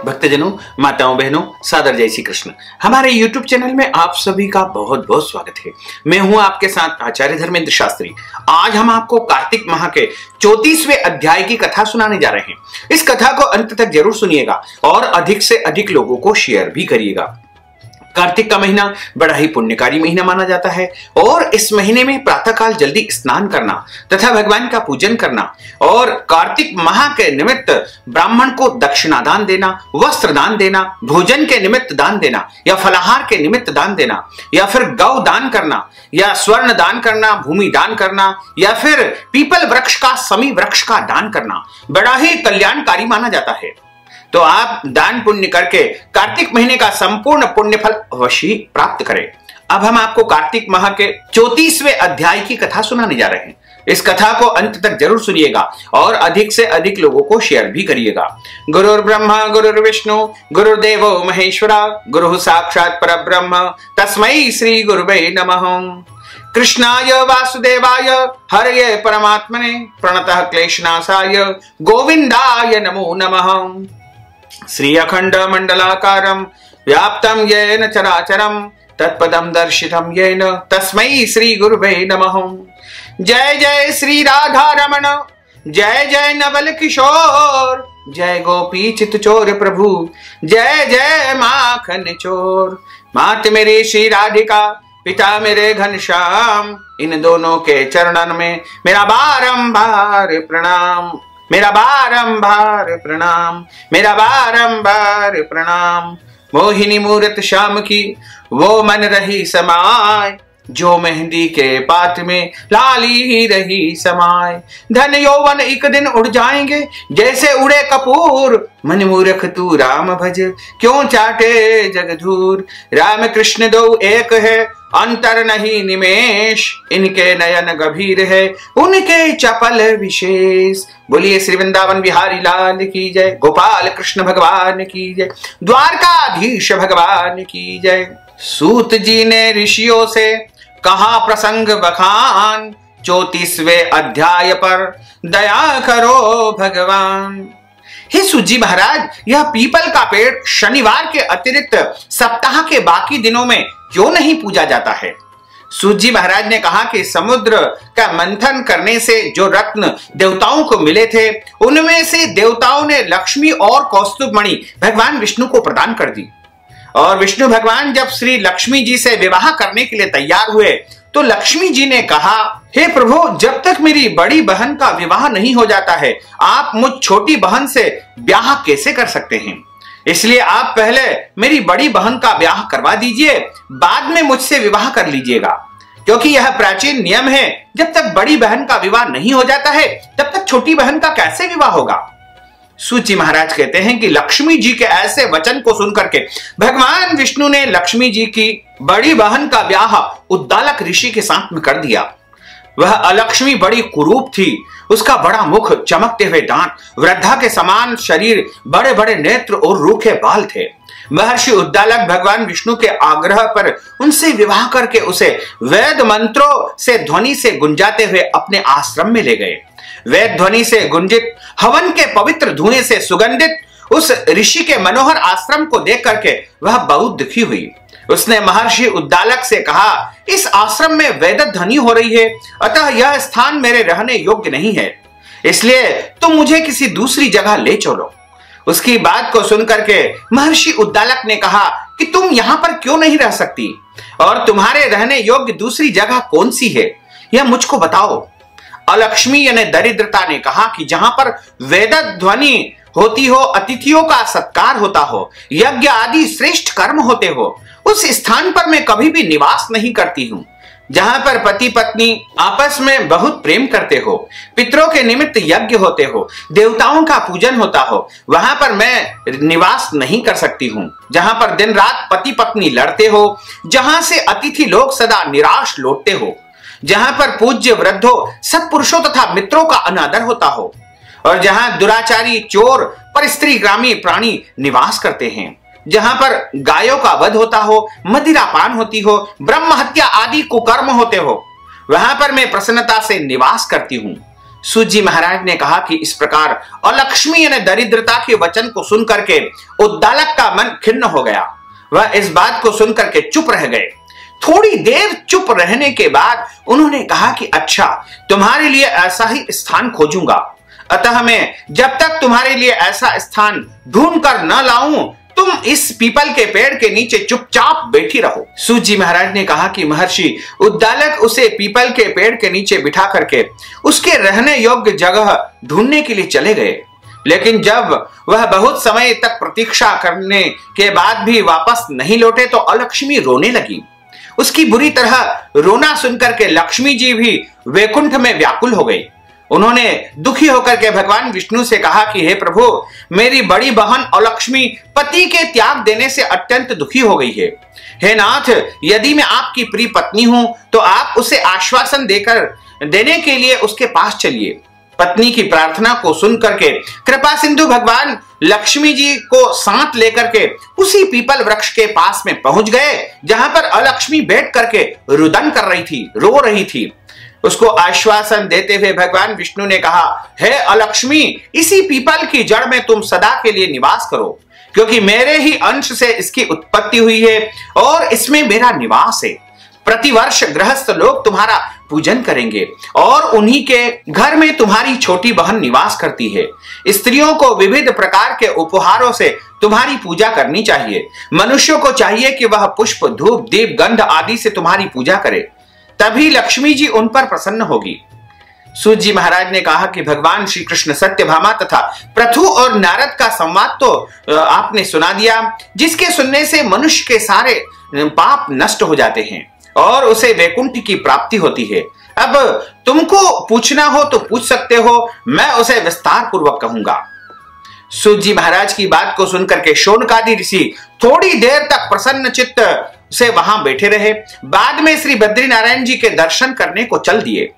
भक्तजनों, माताओं, बहनों, सादर जय श्री कृष्ण। हमारे YouTube चैनल में आप सभी का बहुत बहुत स्वागत है। मैं हूं आपके साथ आचार्य धर्मेंद्र शास्त्री। आज हम आपको कार्तिक माह के 34वें अध्याय की कथा सुनाने जा रहे हैं। इस कथा को अंत तक जरूर सुनिएगा और अधिक से अधिक लोगों को शेयर भी करिएगा। कार्तिक का महीना बड़ा ही पुण्यकारी महीना माना जाता है और इस महीने में प्रातःकाल जल्दी स्नान करना तथा भगवान का पूजन करना और कार्तिक माह के निमित्त ब्राह्मण को दक्षिणा दान देना, वस्त्र दान देना, भोजन के निमित्त दान देना या फलाहार के निमित्त दान देना या फिर गौ दान करना या स्वर्ण दान करना, भूमि दान करना या फिर पीपल वृक्ष का, समी वृक्ष का दान करना बड़ा ही कल्याणकारी माना जाता है। तो आप दान पुण्य करके कार्तिक महीने का संपूर्ण पुण्य फल अवश्य प्राप्त करें। अब हम आपको कार्तिक माह के 34वें अध्याय की कथा सुनाने जा रहे हैं। इस कथा को अंत तक जरूर सुनिएगा और अधिक से अधिक लोगों को शेयर भी करिएगा। गुरुर्ब्रह्मा गुरुर्विष्णु गुरुर्देवो महेश्वरा गुरु साक्षात परब्रह्म तस्मै श्री गुरुवे नमः। कृष्णाय वासुदेवाय हरये परमात्मने प्रणतः क्लेशनाशाय गोविंदाय नमो नमः। श्री अखंड मंडलाकारं व्याप्तं येन चराचरं तत्पदं दर्शितं येन तस्मै श्री गुरुवे नमः। जय जय श्री राधा रमण, जय जय नवल किशोर, जय गोपी चित चोर प्रभु, जय जय माखन चोर। मात मेरी श्री राधिका, पिता मेरे घनश्याम, इन दोनों के चरणन में मेरा बारंबार प्रणाम, मेरा बारंबार प्रणाम, मेरा बारंबार प्रणाम। मोहिनी मूरत श्याम की वो मन रही समाय, जो मेहंदी के पात में लाली ही रही समाय। धन यौवन एक दिन उड़ जाएंगे जैसे उड़े कपूर, मन मूर्ख तू राम भज क्यों चाटे जगधूर। राम कृष्ण दो एक है अंतर नहीं निमेश, इनके नयन गंभीर है उनके चपल विशेष। बोलिए श्री वृंदावन बिहारी लाल की जय, गोपाल कृष्ण भगवान की जय, द्वारकाधीश भगवान की जय। सूत जी ने ऋषियों से कहा प्रसंग बखान, 34वें अध्याय पर दया करो भगवान। हे सूत जी महाराज, यह पीपल का पेड़ शनिवार के अतिरिक्त सप्ताह के बाकी दिनों में क्यों नहीं पूजा जाता है? सूत जी महाराज ने कहा कि समुद्र का मंथन करने से जो रत्न देवताओं को मिले थे, उनमें से देवताओं ने लक्ष्मी और कौस्तुभ मणि भगवान विष्णु को प्रदान कर दी। और विष्णु भगवान जब श्री लक्ष्मी जी से विवाह करने के लिए तैयार हुए तो लक्ष्मी जी ने कहा, हे प्रभु, जब तक मेरी बड़ी बहन का विवाह नहीं हो जाता है, आप मुझ छोटी बहन से ब्याह कैसे कर सकते हैं? इसलिए आप पहले मेरी बड़ी बहन का ब्याह करवा दीजिए, बाद में मुझसे विवाह कर लीजिएगा, क्योंकि यह प्राचीन नियम है। जब तक बड़ी बहन का विवाह नहीं हो जाता है, तब तक छोटी बहन का कैसे विवाह होगा? सूत जी महाराज कहते हैं कि लक्ष्मी जी के ऐसे वचन को सुनकर के भगवान विष्णु ने लक्ष्मी जी की बड़ी बहन का ब्याह उद्दालक ऋषि के साथ में कर दिया। वह अलक्ष्मी बड़ी कुरूप थी, उसका बड़ा मुख, चमकते हुए दांत, वृद्धा के समान शरीर, बड़े बड़े नेत्र और रूखे बाल थे। महर्षि उद्दालक भगवान विष्णु के आग्रह पर उनसे विवाह करके उसे वेद मंत्रों से ध्वनि से गुंजाते हुए अपने आश्रम में ले गए। वेद ध्वनि से गुंजित, हवन के पवित्र धुएं से सुगंधित उस ऋषि के मनोहर आश्रम को देख करके वह बहुत दुखी हुई। उसने महर्षि उद्दालक से कहा, इस आश्रम में वेद ध्वनि हो रही है, अतः यह स्थान मेरे रहने योग्य नहीं है, इसलिए तुम मुझे किसी दूसरी जगह ले चलो। उसकी बात को सुनकर के महर्षि उद्दालक ने कहा कि तुम यहाँ पर क्यों नहीं रह सकती और तुम्हारे रहने योग्य दूसरी जगह कौन सी है, यह मुझको बताओ। अलक्ष्मी यानी दरिद्रता ने कहा कि जहां पर वेद ध्वनि होती हो, अतिथियों का सत्कार होता हो, यज्ञ आदि श्रेष्ठ कर्म होते हो, उस स्थान पर मैं कभी भी निवास नहीं करती हूँ। जहां पर पति पत्नी आपस में बहुत प्रेम करते हो, पितरों के निमित्त यज्ञ होते हो, देवताओं का पूजन होता हो, वहां पर मैं निवास नहीं कर सकती हूँ। जहां पर दिन रात पति पत्नी लड़ते हो, जहां से अतिथि लोग सदा निराश लौटते हो, जहां पर पूज्य वृद्धों, सत्पुरुषों तथा मित्रों का अनादर होता हो और जहां दुराचारी, चोर, परस्त्री ग्रामी प्राणी निवास करते हैं, जहां पर गायों का वध होता हो, मदिरापान होती हो, ब्रह्म हत्या आदि कुकर्म होते हो, वहां पर मैं प्रसन्नता से निवास करती हूं। सूत जी महाराज ने कहा कि इस प्रकार अलक्ष्मी यानी दरिद्रता के वचन को सुन करके उद्दालक का मन खिन्न हो गया। वह इस बात को सुनकर के चुप रह गए। थोड़ी देर चुप रहने के बाद उन्होंने कहा कि अच्छा, तुम्हारे लिए ऐसा ही स्थान खोजूंगा, अतः मैं जब तक तुम्हारे लिए ऐसा स्थान ढूंढ कर न लाऊं, तुम इस पीपल के पेड़ के नीचे चुपचाप बैठी रहो। सूत जी महाराज ने कहा कि महर्षि उद्दालक उसे पीपल के पेड़ के नीचे बिठा करके उसके रहने योग्य जगह ढूंढने के लिए चले गए। लेकिन जब वह बहुत समय तक प्रतीक्षा करने के बाद भी वापस नहीं लौटे तो अलक्ष्मी रोने लगी। उसकी बुरी तरह रोना सुनकर के लक्ष्मी जी भी वैकुंठ में व्याकुल हो गई। उन्होंने दुखी होकर के भगवान विष्णु से कहा कि हे प्रभु, मेरी बड़ी बहन अलक्ष्मी पति के त्याग देने से अत्यंत दुखी हो गई है। हे नाथ, यदि मैं आपकी प्रिय पत्नी हूं तो आप उसे आश्वासन देने के लिए उसके पास चलिए। पत्नी की प्रार्थना को सुन करके कृपा सिंधु भगवान लक्ष्मी जी को साथ लेकर के उसी पीपल वृक्ष के पास में पहुंच गए जहां पर अलक्ष्मी बैठ करके रुदन कर रही थी, रो रही थी। उसको आश्वासन देते हुए भगवान विष्णु ने कहा, हे अलक्ष्मी, इसी पीपल की जड़ में तुम सदा के लिए निवास करो, क्योंकि मेरे ही अंश से इसकी उत्पत्ति हुई है और इसमें मेरा निवास है। प्रतिवर्ष गृहस्थ लोग तुम्हारा पूजन करेंगे और उन्हीं के घर में तुम्हारी छोटी बहन निवास करती है। स्त्रियों को विविध प्रकार के उपहारों से तुम्हारी पूजा करनी चाहिए। मनुष्यों को चाहिए कि वह पुष्प, धूप, दीप, गंध आदि से तुम्हारी पूजा करे, तभी लक्ष्मी जी उन पर प्रसन्न होगी। सूत जी महाराज ने कहा कि भगवान श्री कृष्ण सत्यभामा तथा पृथु और नारद का संवाद तो आपने सुना दिया, जिसके सुनने से मनुष्य के सारे पाप नष्ट हो जाते हैं और उसे वैकुंठ की प्राप्ति होती है। अब तुमको पूछना हो तो पूछ सकते हो, मैं उसे विस्तार पूर्वक कहूंगा। सूत जी महाराज की बात को सुनकर के शौनकादि ऋषि थोड़ी देर तक प्रसन्न चित्त से वहां बैठे रहे। बाद में श्री बद्रीनारायण जी के दर्शन करने को चल दिए।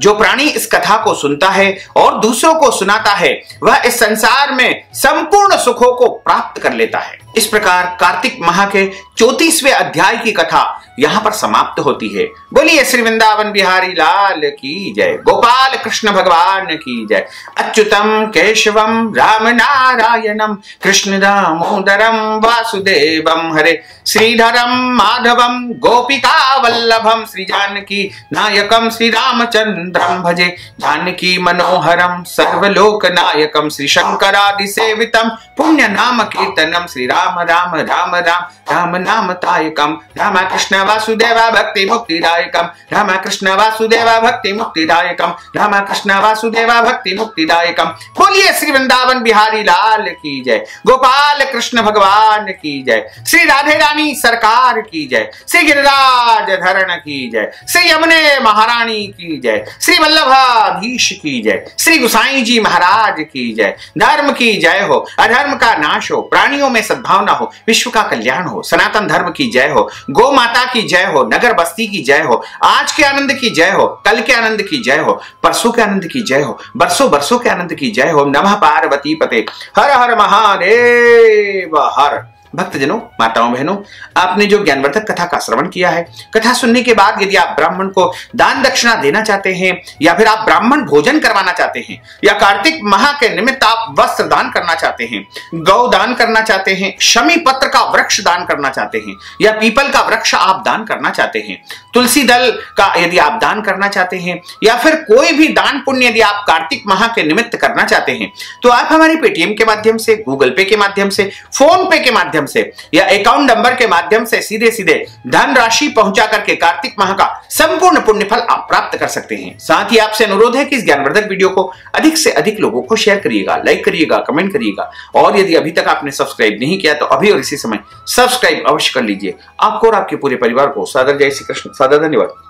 जो प्राणी इस कथा को सुनता है और दूसरों को सुनाता है, वह इस संसार में संपूर्ण सुखों को प्राप्त कर लेता है। इस प्रकार कार्तिक माह के 34वें अध्याय की कथा यहाँ पर समाप्त होती है। बोलिए श्री वृंदावन बिहारी लाल की जय, गोपाल कृष्ण भगवान की जय। अच्युतम केशवम राम नारायणम कृष्ण दामोदरम वासुदेवम हरे, श्रीधरम माधवम गोपिका वल्लभम, श्री जानकी नायकम श्री रामचंद्रम भजे, जानकी मनोहरम सर्वलोक नायकम, श्री शंकरादि सेवितम पुण्य नाम कीर्तनम, श्री राम राम राम राम राम नाम तायकम, राम कृष्ण वासुदेवा भक्ति मुक्तिदायकम, राम कृष्ण वासुदेवा भक्ति मुक्तिदायकम, राम कृष्ण वासुदेवा भक्ति मुक्तिदायकम। बोलिए श्री वृंदावन बिहारी लाल की जय, गोपाल कृष्ण भगवान की जय, श्री राधे रानी सरकार की जय, श्री गिरिराज धरण की जय, श्री यमुने महारानी की जय, श्री वल्लभाधीश की जय, श्री गुसाई जी महाराज की जय। धर्म की जय हो, अधर्म का नाश हो, प्राणियों में सद्भावना हो, विश्व का कल्याण हो, सनातन धर्म की जय हो, गौ माता की जय हो, नगर बस्ती की जय हो, आज के आनंद की जय हो, कल के आनंद की जय हो, परसों के आनंद की जय हो, बरसों बरसों के आनंद की जय हो। नमः पार्वती पते, हर हर महादेव हर। भक्तजनों, माताओं, बहनों, आपने जो ज्ञानवर्धक कथा का श्रवण किया है, कथा सुनने के बाद यदि आप ब्राह्मण को दान दक्षिणा देना चाहते हैं, या फिर आप ब्राह्मण भोजन करवाना चाहते हैं, या कार्तिक माह के निमित्त आप वस्त्र दान करना चाहते हैं, गौ दान करना चाहते हैं, शमी पत्र का वृक्ष दान करना चाहते हैं, या पीपल का वृक्ष आप दान करना चाहते हैं, तुलसी दल का यदि आप दान करना चाहते हैं, या फिर कोई भी दान पुण्य यदि आप कार्तिक माह के निमित्त करना चाहते हैं, तो आप हमारे पेटीएम के माध्यम से, गूगल पे के माध्यम से, फोन पे के माध्यम से या अकाउंट नंबर के माध्यम से सीधे सीधे धन राशि पहुंचा करके कार्तिक माह का संपूर्ण पुण्य फल आप प्राप्त कर सकते हैं। साथ ही आपसे अनुरोध है कि इस ज्ञानवर्धक वीडियो को अधिक से अधिक लोगों को शेयर करिएगा, लाइक करिएगा, कमेंट करिएगा, और यदि अभी तक आपने सब्सक्राइब नहीं किया तो अभी और इसी समय सब्सक्राइब अवश्य कर लीजिए। आपको और आपके पूरे परिवार को सादर जय श्री कृष्ण, सादर धन्यवाद।